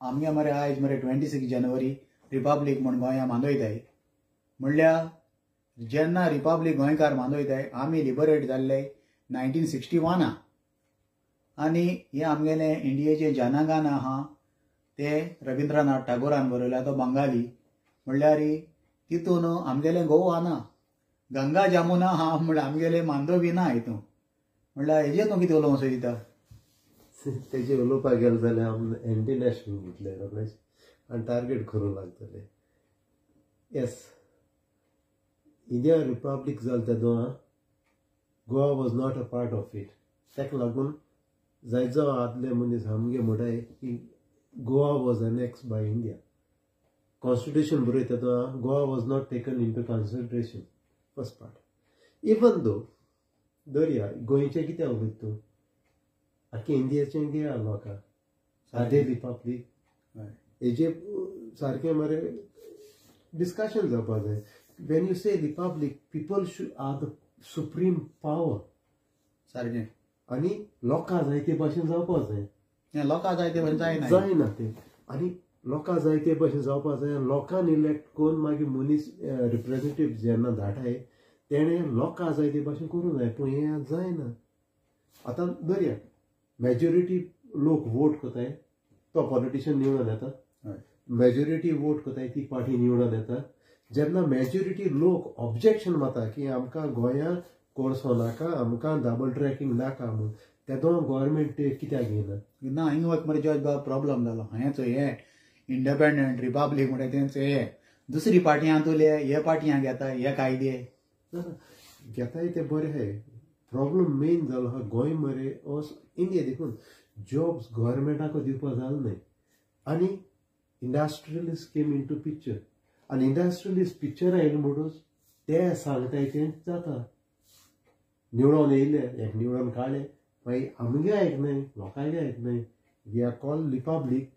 आमगे मरे आयज मरे 26 जानेवारी रिपब्लीक म्हूण गोंया मानयताय. म्हणल्यार जेन्ना रिपब्लीक गोंयकार मानयताय आमी लिबरेट जाल्ले 1961 आनी हे आमगेले इंडियेचे जनगण आहा ते रविंद्रनाथ टागोरान बरयला, तो बंगाली. म्हणल्यार तितून आमगेले गोवा ना, गंगा जमुना आहा म्हणल्यार आमगेले मांडवी ना हितून. म्हणल्यार हेजेर तूं कितें उलोवंक सोदिता? तेजे उलोवपाक गेले जाल्यार आमी एंटी नॅशनल म्हटले रोखडेच आनी टार्गेट करूंक लागतले. येस, इंडिया रिपब्लीक जाले तेदो Goa was not a part of it. ताका लागून जायतो आदले मनीस आमगे म्हणटाय की Goa was annex by India. Constitution बरयता तेदो Goa was not taken into consideration. First part. Even though दर्या गोंयचे कित्याक उलयता तूं? आख्खे इंडियाचें घेया लोकां सादे रिपब्लीक हेजे सारकें मरे डिस्कशन जावपा जाय. When you say republic people are the supreme power सारकें. आनी लोकां जाय ते भाशेन जावपा जाय. लोकां जाय ते भाशेन जायना ते. आनी लोकां जाय ते भाशेन जावपा जाय. लोकांनी इलेक्ट करून मागीर मनीस रिप्रेझेंटेटिव्ह जेन्ना धाडटाय तेणे लोकां जाय ते भाशेन करूंक जाय. पूण हें जायना. आतां दर्या मेजॉरिटी लोक वोट कोताय तो पॉलिटिशियन निवडून येता. मेजॉरिटी वोट कोताय ती पार्टी निवडून येता. जेन्ना मेजॉरिटी लोक ऑब्जेक्शन माता की आमकां गोंयांत कोळसो नाका, आमकां डबल ट्रॅकिंग नाका म्हूण, तेदो गोवोरमेंट कित्याक घेयना? ना हिंग वच मरे जॉर्ज बाबा प्रॉब्लम जालो. हेंच हे इंडिपेंडंट रिपब्लीक म्हणटा तेंच हे दुसरी पार्टयां तुले हे पार्टयां घेताय हे कायदे घेताय ते बरें आहाय. प्रॉब्लम मेन जालो आहा गोंय मरे इंडिया देखून जॉब्स गोवोरमेंटाक दिवपा जाल न्हय. आनी industrialist came into picture. आनी इंडस्ट्रियलिस्ट पिक्चर आयले म्हणून ते सांगताय तें जाता. निवडून येयले एक निवडून काडले मागीर आमगे आयकनाय लोकांगे आयकनाय. We are called republic,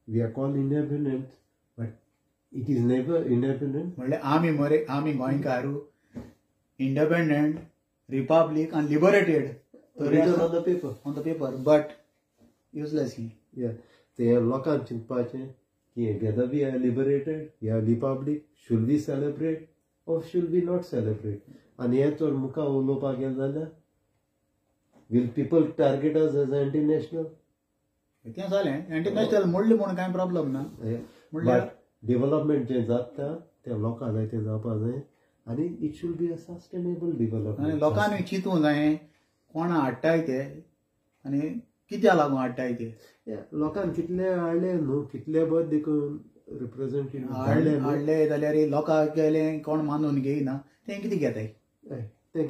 we are called independent, but it is never independent. म्हणल्यार आमी गोंयकार इंडिपेंडंट, रिपब्लीक आनी liberated on the paper but useless. ते लोकांक चिंतपाचें की whether we are liberated, we are republic, should we celebrate or should we not celebrate? And yet or muka ulopa गेल जाल्यार will people target us as anti-national? तें जालें international म्हणलें म्हूण कांय प्रॉब्लम ना. बट डेव्हलपमेंट जें जाता तें लोकां जाय तें जावपा जाय आनी it should be a sustainable development. लोकांनी चिंतूंक जाय कोणा हाडटाय ते आनी कित्या लागून हाडटाय ते. लोकांक कितले हाडले न्हू, कितले बद देखून रिप्रेझेंटेटिव्ह हाडले जाल्यार लोकांक गेले कोण मानून घेयना ते कितें घेताय. ते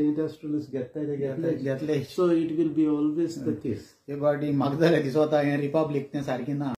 इंडस्ट्रियलिस्ट घेतले. So it will be always the case. हे पार्टी म्हाका जाल्यार दिसता हें रिपब्लीक तें सारकें ना.